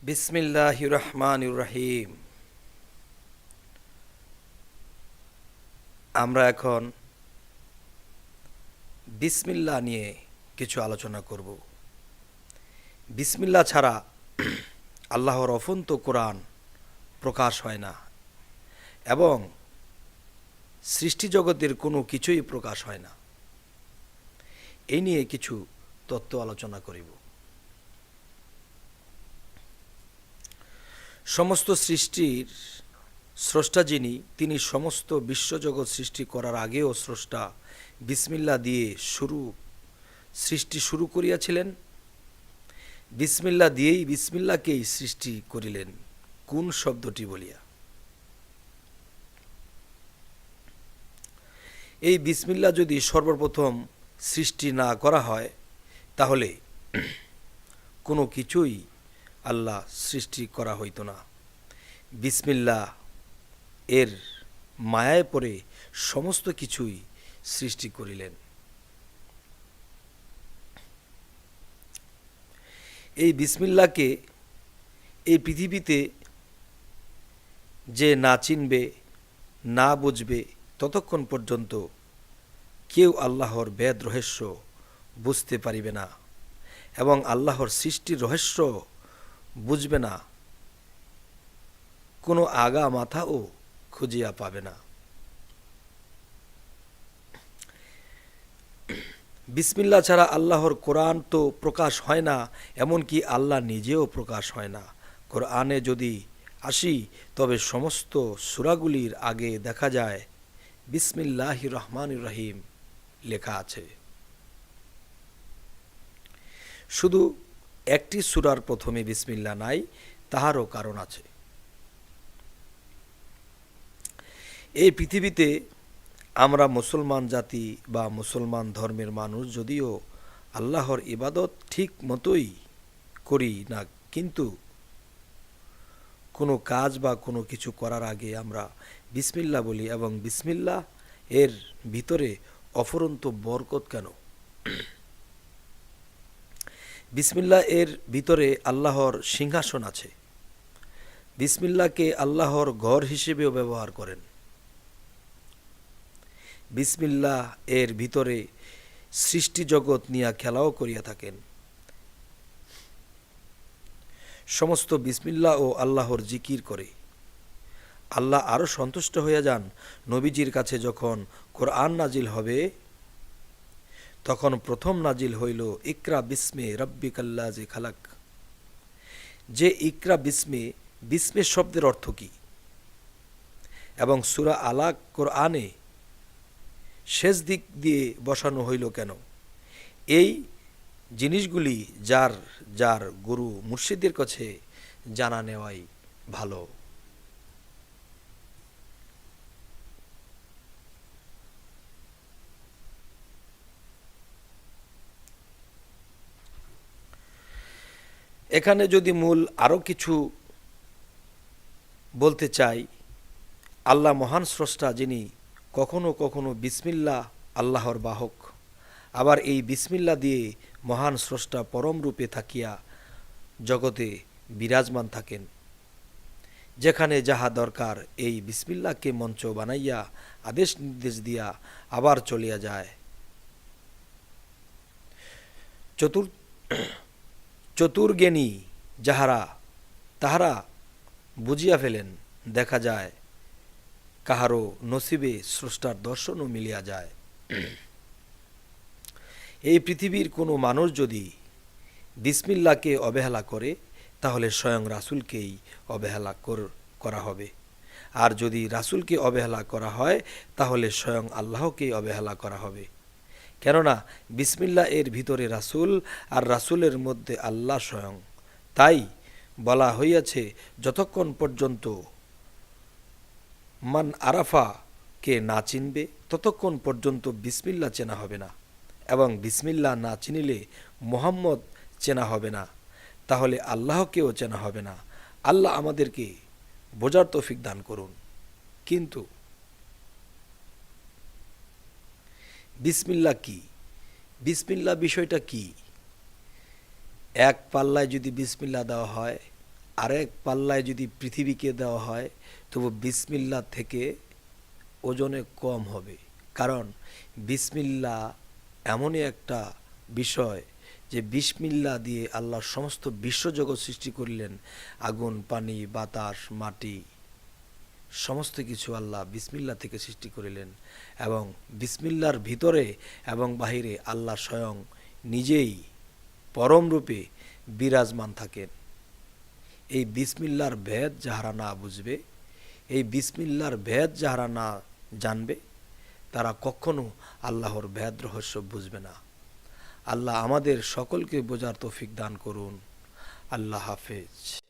বিসমিল্লাহির রহমানির রহিম। আমরা এখন বিসমিল্লাহ নিয়ে কিছু আলোচনা করব। বিসমিল্লাহ ছাড়া আল্লাহর অফন্ত কোরআন প্রকাশ হয় না এবং সৃষ্টিজগতের কোনো কিছুই প্রকাশ হয় না। এই নিয়ে কিছু তত্ত্ব আলোচনা করিব। সমস্ত সৃষ্টির স্রষ্টা যিনি, তিনি সমস্ত বিশ্বজগৎ সৃষ্টি করার আগেও স্রষ্টা বিসমিল্লাহ দিয়ে সৃষ্টি শুরু করিয়াছিলেন। বিসমিল্লাহ দিয়েই বিসমিল্লাহকেই সৃষ্টি করিলেন। কোন শব্দটি বলিয়া? এই বিসমিল্লাহ যদি সর্বপ্রথম সৃষ্টি না করা হয় তাহলে কোনো কিছুই আল্লাহ সৃষ্টি করা হইত না। বিসমিল্লাহ এর মায়ায় পড়ে সমস্ত কিছুই সৃষ্টি করিলেন। এই বিসমিল্লাহকে এই পৃথিবীতে যে না চিনবে, না বুঝবে, ততক্ষণ পর্যন্ত কেউ আল্লাহর বেদ রহস্য বুঝতে পারিবে না এবং আল্লাহর সৃষ্টির রহস্য বুঝবে না, কোনো আগা মাথাও খুঁজিয়া পাবে না। বিসমিল্লাহ ছাড়া আল্লাহর কোরআন তো প্রকাশ হয় না, এমনকি আল্লাহ নিজেও প্রকাশ হয় না। কোরআনে যদি আসি তবে সমস্ত সূরাগুলির আগে দেখা যায় বিসমিল্লাহির রহমানির রহিম লেখা আছে। শুধু একটি সূরার প্রথমে বিসমিল্লাহ নাই, তাহারও কারণ আছে। এই পৃথিবীতে আমরা মুসলমান জাতি বা মুসলমান ধর্মের মানুষ যদিও আল্লাহর ইবাদত ঠিক মতোই করি না, কিন্তু কোনো কাজ বা কোনো কিছু করার আগে আমরা বিসমিল্লাহ বলি এবং বিসমিল্লাহ এর ভিতরে অফুরন্ত বরকত কেন? বিসমিল্লাহ এর ভিতরে আল্লাহর সিংহাসন আছে। বিসমিল্লাহকে আল্লাহর ঘর হিসেবেও ব্যবহার করেন। বিসমিল্লাহ এর ভিতরে সৃষ্টি জগৎ নিয়ে খেলাও করিয়া থাকেন। সমস্ত বিসমিল্লাহ ও আল্লাহর জিকির করে। আল্লাহ আরও সন্তুষ্ট হইয়া যান নবীজির কাছে যখন কোরআন নাজিল হবে, তখন প্রথম নাজিল হইল ইকরা বিসমে রব্বিকাল্লাযী খালাক। যে ইকরা বিসমে, বিসমে শব্দের অর্থ কি এবং সূরা আলাক কোরআনে শেষ দিক দিয়ে বসানো হইল কেন? এই জিনিসগুলি যার যার গুরু মুর্শিদের কাছে জানা নেওয়াই ভালো। এখানে যদি মূল আরও কিছু বলতে চাই, আল্লাহ মহান স্রষ্টা যিনি কখনো কখনো বিসমিল্লাহ আল্লাহর বাহক, আবার এই বিসমিল্লাহ দিয়ে মহান স্রষ্টা পরম রূপে থাকিয়া জগতে বিরাজমান থাকেন। যেখানে যাহা দরকার এই বিসমিল্লাহকে মঞ্চ বানাইয়া আদেশ নির্দেশ দিয়া আবার চলিয়া যায়। চতুর্জ্ঞানী যাহারা তাহারা বুঝিয়া ফেলেন, দেখা যায় কাহারও নসিবে স্রষ্টার দর্শনও মিলিয়া যায়। এই পৃথিবীর কোনো মানুষ যদি বিসমিল্লাহকে অবহেলা করে তাহলে স্বয়ং রাসূলকেই অবহেলা করা হবে, আর যদি রাসূলকে অবহেলা করা হয় তাহলে স্বয়ং আল্লাহকেই অবহেলা করা হবে। কেননা বিসমিল্লাহ এর ভিতরে রাসূল আর রাসূলের মধ্যে আল্লাহ স্বয়ং। তাই বলা হইয়াছে, যতক্ষণ পর্যন্ত মান আরাফা কে না চিনবে ততক্ষণ পর্যন্ত বিসমিল্লাহ চেনা হবে না, এবং বিসমিল্লাহ না চিনিলে মুহাম্মদ চেনা হবে না, তাহলে আল্লাহকেও চেনা হবে না। আল্লাহ আমাদেরকে বোঝার তৌফিক দান করুন। কিন্তু বিসমিল্লাহ কি? বিসমিল্লাহ বিষয়টা কি? এক পাল্লায় যদি বিসমিল্লাহ দেওয়া হয় আরেক পাল্লায় যদি পৃথিবীকে দেওয়া হয় তবু বিসমিল্লাহ থেকে ওজনে কম হবে। কারণ বিসমিল্লাহ এমনই একটা বিষয় যে বিসমিল্লাহ দিয়ে আল্লাহ সমস্ত বিশ্বজগৎ সৃষ্টি করলেন। আগুন, পানি, বাতাস, মাটি, সমস্ত কিছু আল্লাহ বিসমিল্লাহ থেকে সৃষ্টি করিলেন। এবং বিসমিল্লার ভিতরে এবং বাহিরে আল্লাহ স্বয়ং নিজেই পরমরূপে বিরাজমান থাকেন। এই বিসমিল্লার ভেদ যাহারা না বুঝবে, এই বিসমিল্লার ভেদ যাহারা না জানবে, তারা কখনো আল্লাহর ভেদ রহস্য বুঝবে না। আল্লাহ আমাদের সকলকে বোঝার তৌফিক দান করুন। আল্লাহ হাফেজ।